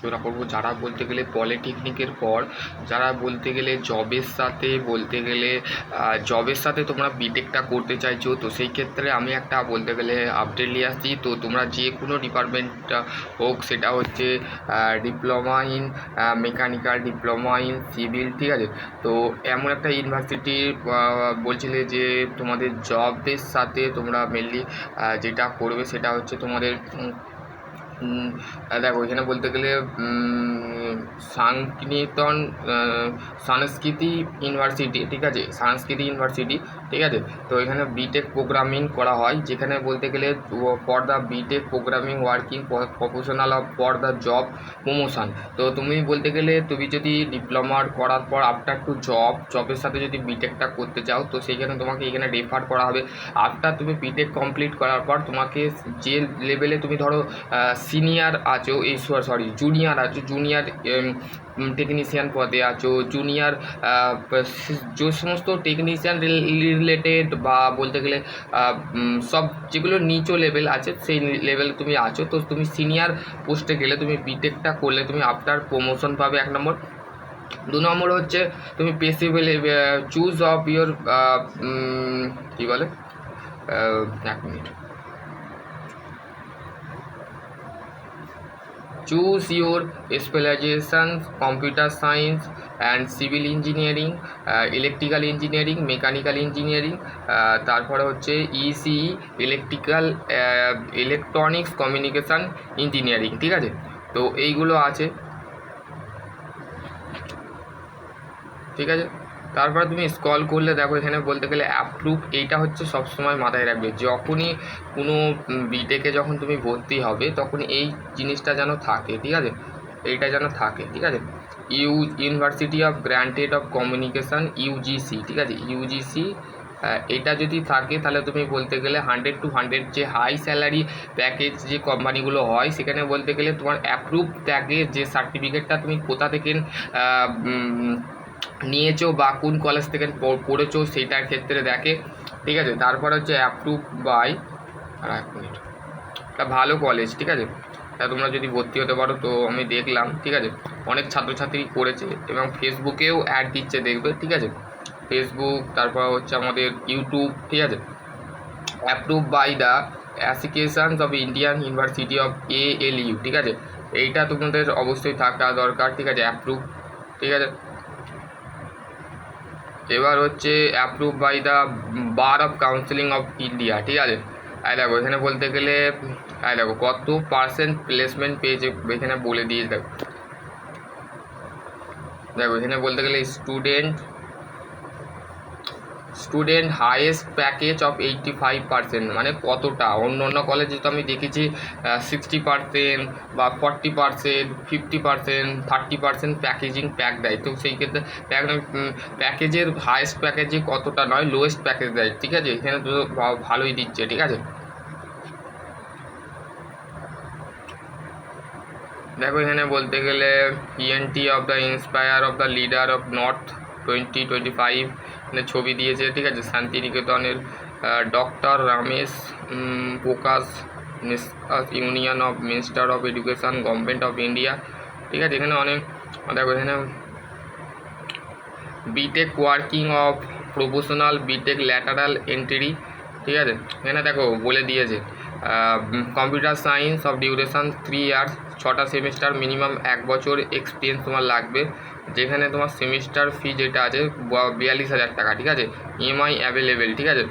আলোচনা করবো যারা বলতে গেলে পলিটেকনিকের পর যারা বলতে গেলে জবের সাথে তোমরা বিটেকটা করতে চাইছো, তো সেই ক্ষেত্রে আমি একটা বলতে গেলে আপডেট নিয়ে আসছি। তো তোমরা যে কোনো ডিপার্টমেন্টটা হোক, সেটা হচ্ছে diploma in mechanical, diploma in civil, ঠিক আছে। তো এমন একটা ইউনিভার্সিটি বলছিলে যে তোমাদের জবের সাথে তোমরা মেনলি যেটা করবে সেটা হচ্ছে তোমাদের দেখো এখানে বলতে গেলে শান্তিনিকেতন সংস্কৃতি ইউনিভার্সিটি, ঠিক আছে, সংস্কৃতি ইউনিভার্সিটি, ঠিক আছে। তো এখানে বিটেক প্রোগ্রামিং করা হয়, যেখানে বলতে গেলে for the BTech programming working professional of for the job promotion. তো তুমি বলতে গেলে তুমি যদি ডিপ্লোমার করার পর আফটার টু জবের সাথে যদি বিটেকটা করতে চাও, তো সেইখানে তোমাকে এখানে রেফার করা হবে। আফটার তুমি বিটেক কমপ্লিট করার পর তোমাকে যে লেভেলে তুমি ধরো সিনিয়র আছো, জুনিয়র আছো, জুনিয়র টেকনিশিয়ান পদে আছো, জুনিয়র যে সমস্ত টেকনিশিয়ান রিলেটেড বা বলতে গেলে সব যেগুলো নিচু লেভেল আছে সেই লেভেল তুমি আছো, তো তুমি সিনিয়র পোস্টে গেলে তুমি বিটেকটা করলে তুমি আফটার প্রমোশন পাবে, 1 নম্বর। 2 নম্বর হচ্ছে তুমি পেসিবল চুজ অফ ইয়োর কী বলে 1 minute, choose your specialization, computer science and civil engineering, electrical engineering, mechanical engineering, তারপরে হচ্ছে ECE, electrical electronics communication engineering, ঠিক আছে। তো এইগুলো আছে, ঠিক আছে। তারপরে তুমি স্ক্রল করলে দেখো এখানে বলতে গেলে অ্যাপ্রুভ, এইটা হচ্ছে সবসময় মাথায় রাখবে, যখনই কোনো বিটেকে যখন তুমি ভর্তি হবে তখন এই জিনিসটা যেন থাকে, ঠিক আছে, এইটা যেন থাকে, ঠিক আছে। University of granted of communication, UGC, ঠিক আছে, ইউজিসি, এটা যদি থাকে তাহলে তুমি বলতে গেলে 100 to 100 যে হাই স্যালারি প্যাকেজ যে কোম্পানিগুলো হয় সেখানে বলতে গেলে তোমার অ্যাপ্রুভ থাকে যে সার্টিফিকেটটা তুমি কোথা থেকে নিয়েছো বা কোন কলেজ থেকে পড়েছো সেইটার ক্ষেত্রে দেখে, ঠিক আছে। তারপর হচ্ছে অ্যাপ্রুভ বাই, 1 মিনিট, একটা ভালো কলেজ, ঠিক আছে, তা তোমরা যদি ভর্তি হতে পারো। তো আমি দেখলাম, ঠিক আছে, অনেক ছাত্রছাত্রী করেছে এবং ফেসবুকেও অ্যাড দিচ্ছে, দেখবে, ঠিক আছে, ফেসবুক, তারপর হচ্ছে আমাদের ইউটিউব, ঠিক আছে। Approve by the association of Indian university of ALU, ঠিক আছে, এইটা তোমাদের অবশ্যই থাকা দরকার, ঠিক আছে, অ্যাপ্রুভ, ঠিক আছে। এবার হচ্ছে approve by the bar of counselling of India, ঠিক আছে। দেখো এখানে বলতে গেলে দেখো কত পার্সেন্ট প্লেসমেন্ট পেয়েছে এখানে বলে দিয়েছে, দেখো এখানে বলতে গেলে স্টুডেন্ট হাইয়েস্ট প্যাকেজ অফ 85%, মানে কতটা। অন্য কলেজে তো আমি দেখেছি 60% বা 40%, 50%, 30% প্যাক দেয়, তো সেই ক্ষেত্রে প্যাকেজের হাইয়েস্ট প্যাকেজে কতটা নয়, লোয়েস্ট প্যাকেজ দেয়, ঠিক আছে, এখানে তো ভালোই দিচ্ছে, ঠিক আছে। দেখো এখানে বলতে গেলে PNT of the inspire of the leader of north 2025 মানে ছবি দিয়েছে, ঠিক আছে, শান্তিনিকেতনের ডক্টর রমেশ পোকাস, union of minister of education, government of India, ঠিক আছে। এখানে অনেক, দেখো এখানে BTech working of professional, BTech lateral entry, ঠিক আছে, এখানে দেখো বলে দিয়েছে computer science of duration 3 years, 6টা সেমিস্টার, মিনিমাম 1 বছর এক্সপিরিয়েন্স তোমার লাগবে, যেখানে তোমার সেমিস্টার ফি যেটা আছে 42,000 টাকা, ঠিক আছে, EMI অ্যাভেলেবেল, ঠিক আছে।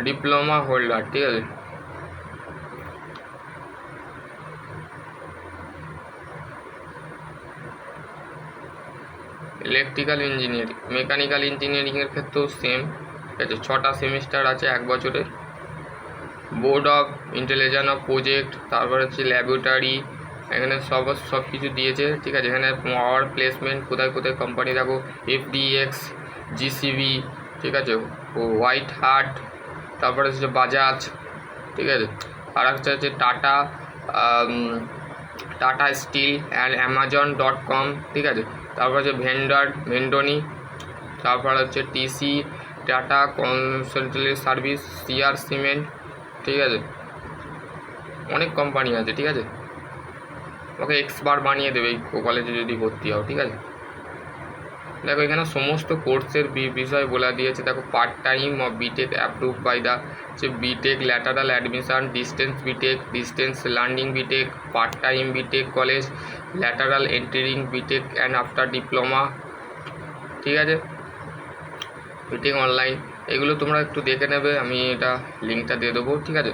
ডিপ্লোমা হোল্ডার, ঠিক আছে। ইলেকট্রিক্যাল ইঞ্জিনিয়ারিং, মেকানিক্যাল ইঞ্জিনিয়ারিংয়ের ক্ষেত্রেও সেম, ঠিক আছে, 6টা সেমিস্টার আছে 1 বছরের। Board of intelligence of project, তারপর হচ্ছে ল্যাবরেটরি, এখানে সব কিছু দিয়েছে, ঠিক আছে। এখানে পাওয়ার প্লেসমেন্ট কোথায় কোথায় কোম্পানি দেখো, FDX, GCB, ঠিক আছে, হোয়াইট হার্ট, তারপরে হচ্ছে বাজাজ, ঠিক আছে, আর একটা হচ্ছে টাটা স্টিল অ্যান্ড Amazon.com, ঠিক আছে। তারপর হচ্ছে ভেন্ডনি, তারপর হচ্ছে TC, tata consultancy service, CR cement, ঠিক আছে, অনেক কোম্পানি আছে, ঠিক আছে, ওকে এক্সপার্ট বানিয়ে দেবে এই কলেজে যদি ভর্তি হও, ঠিক আছে। দেখো এখানে সমস্ত কোর্সের বিষয় বলে দিয়েছে। দেখো part time of BTech approve by the যে BTech lateral admission, distance BTech, distance learning BTech, part time BTech college, lateral entering BTech and after diploma, ঠিক আছে, বিটেক অনলাইন, এগুলো তোমরা একটু দেখে নেবে, আমি এটা লিঙ্কটা দিয়ে দেবো, ঠিক আছে।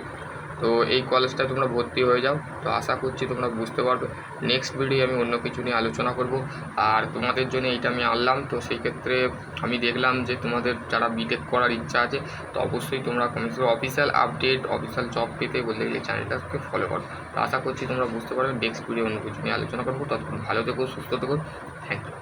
তো এই কলেজটা তোমরা ভর্তি হয়ে যাও। তো আশা করছি তোমরা বুঝতে পারবে। নেক্সট ভিডিও আমি অন্য কিছু নিয়ে আলোচনা করব। আর তোমাদের জন্য এইটা আমি আনলাম, তো সেই ক্ষেত্রে আমি দেখলাম যে তোমাদের যারা বিটেক করার ইচ্ছা আছে, তো অবশ্যই তোমরা কমিশনের অফিসিয়াল আপডেট, অফিসিয়াল জব পেতে বলতে গেলে চ্যানেলটাকে ফলো করো। তো আশা করছি তোমরা বুঝতে পারবে। নেক্সট ভিডিও অন্য কিছু নিয়ে আলোচনা করবো। ততক্ষণ ভালো থেকো, সুস্থ থেকো। Thank you.